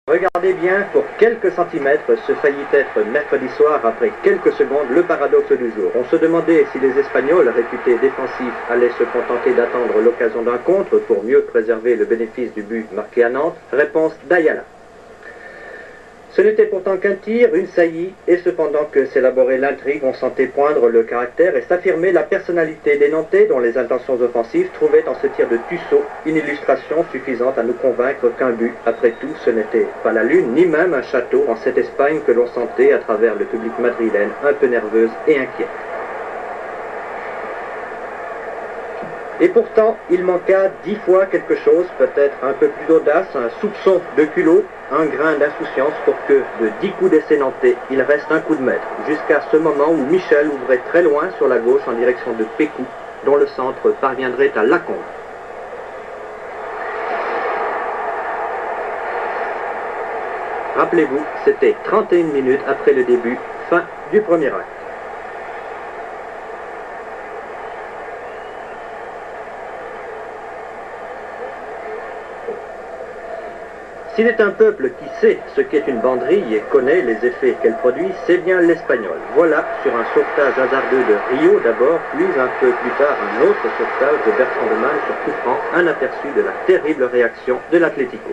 Regardez bien, pour quelques centimètres, ce faillit être mercredi soir, après quelques secondes, le paradoxe du jour. On se demandait si les Espagnols, réputés défensifs, allaient se contenter d'attendre l'occasion d'un contre pour mieux préserver le bénéfice du but marqué à Nantes. Réponse d'Ayala. Ce n'était pourtant qu'un tir, une saillie, et cependant que s'élaborait l'intrigue, on sentait poindre le caractère et s'affirmer la personnalité des Nantais, dont les intentions offensives trouvaient en ce tir de Tussaud une illustration suffisante à nous convaincre qu'un but, après tout, ce n'était pas la lune, ni même un château en cette Espagne que l'on sentait à travers le public madrilène, un peu nerveuse et inquiète. Et pourtant, il manqua 10 fois quelque chose, peut-être un peu plus d'audace, un soupçon de culot, un grain d'insouciance pour que, de 10 coups d'essai nantais, il reste un coup de maître, jusqu'à ce moment où Michel ouvrait très loin sur la gauche en direction de Pécou, dont le centre parviendrait à Lacombe. Rappelez-vous, c'était 31 minutes après le début, fin du premier acte. S'il est un peuple qui sait ce qu'est une banderille et connaît les effets qu'elle produit, c'est bien l'Espagnol. Voilà, sur un sauvetage hasardeux de Rio d'abord, puis un peu plus tard un autre sauvetage de Bertrand de Man sur coup franc, un aperçu de la terrible réaction de l'Atlético.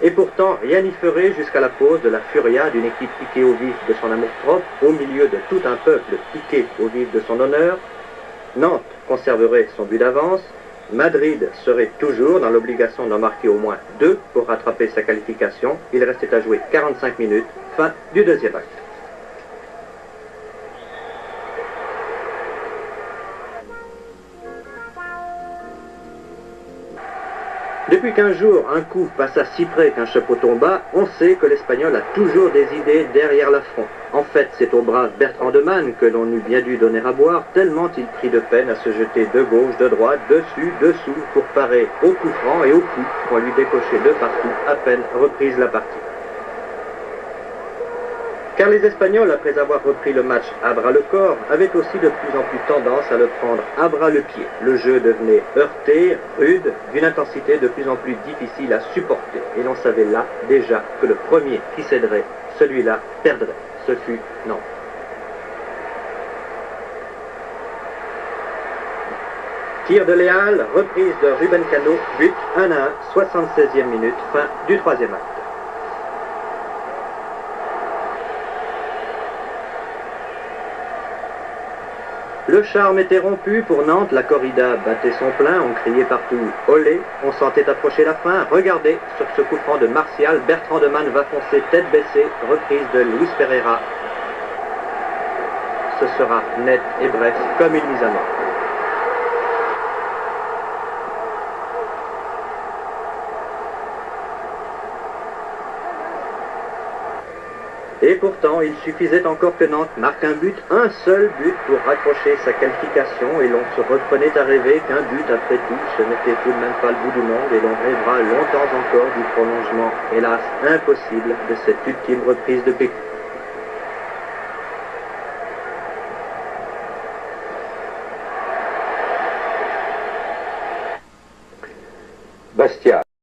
Et pourtant, rien n'y ferait jusqu'à la pause de la furia d'une équipe piquée au vif de son amour-propre, au milieu de tout un peuple piqué au vif de son honneur. Nantes conserverait son but d'avance. Madrid serait toujours dans l'obligation d'en marquer au moins 2 pour rattraper sa qualification. Il restait à jouer 45 minutes, fin du deuxième acte. Depuis qu'un jour un coup passa si près qu'un chapeau tomba, on sait que l'Espagnol a toujours des idées derrière l'affront. En fait, c'est au brave Bertrand de Man que l'on eût bien dû donner à boire, tellement il prit de peine à se jeter de gauche, de droite, dessus, dessous, pour parer au coup franc et au coup qu'on lui décochait de partout, à peine reprise la partie. Car les Espagnols, après avoir repris le match à bras-le-corps, avaient aussi de plus en plus tendance à le prendre à bras-le-pied. Le jeu devenait heurté, rude, d'une intensité de plus en plus difficile à supporter. Et l'on savait là, déjà, que le premier qui céderait, celui-là perdrait. Ce fut Nantes. Tir de Léal, reprise de Ruben Cano, but 1-1, 76e minute, fin du troisième acte. Le charme était rompu pour Nantes, la corrida battait son plein, on criait partout « Olé !» On sentait approcher la fin. Regardez, sur ce coup franc de Martial, Bertrand de Man va foncer tête baissée, reprise de Luis Pereira. Ce sera net et bref, comme une mise à mort. Et pourtant, il suffisait encore que Nantes marque un but, un seul but pour raccrocher sa qualification, et l'on se reprenait à rêver qu'un but après tout, ce n'était tout de même pas le bout du monde, et l'on rêvera longtemps encore du prolongement, hélas impossible, de cette ultime reprise de Pécou.